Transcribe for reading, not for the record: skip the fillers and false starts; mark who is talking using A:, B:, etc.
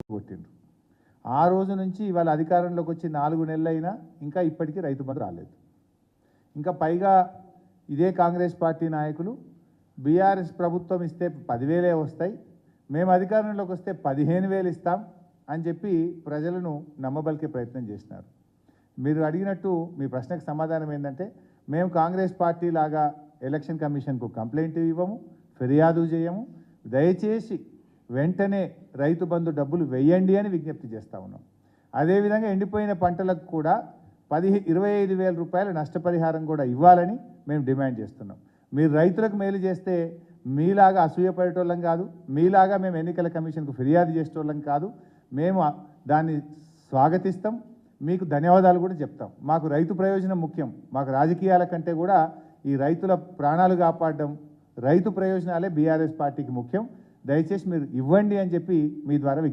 A: కొట్టిండ్రు. ఆ రోజు నుంచి ఇవాళ అధికారంలోకి వచ్చి 4 నెలలైనా ఇంకా ఇప్పటికీ రైతు బంధు రాలేదు. ఇంకా పైగా ఇదే కాంగ్రెస్ పార్టీ నాయకులు బీఆర్ఎస్ ప్రభుత్వం ఇస్తే 10,000 వస్తాయి, మేము అధికారంలోకి వస్తే 15,000 ఇస్తాం అని చెప్పి ప్రజలను నమ్మబలికే ప్రయత్నం చేసినారు. మీరు అడిగినట్టు మీ ప్రశ్నకు సమాధానం ఏంటంటే, మేము కాంగ్రెస్ పార్టీ లాగా ఎలక్షన్ కమిషన్కు కంప్లైంట్ ఇవ్వము, ఫిర్యాదు చేయము. దయచేసి వెంటనే రైతు బంధు డబ్బులు వేయండి అని విజ్ఞప్తి చేస్తూ ఉన్నాం. అదేవిధంగా ఎండిపోయిన పంటలకు కూడా 25,000 రూపాయల నష్టపరిహారం కూడా ఇవ్వాలని మేము డిమాండ్ చేస్తున్నాం. మీరు రైతులకు మేలు చేస్తే మీలాగా అసూయపడేటోళ్ళం కాదు, మీలాగా మేము ఎన్నికల కమిషన్కు ఫిర్యాదు చేసేటోళ్ళం కాదు. మేము దాన్ని స్వాగతిస్తాం, మీకు ధన్యవాదాలు కూడా చెప్తాం. మాకు రైతు ప్రయోజనం ముఖ్యం. మాకు రాజకీయాల కంటే కూడా ఈ రైతుల ప్రాణాలు కాపాడడం, రైతు ప్రయోజనాలే బీఆర్ఎస్ పార్టీకి ముఖ్యం. దయచేసి మీరు ఇవ్వండి అని చెప్పి మీ ద్వారా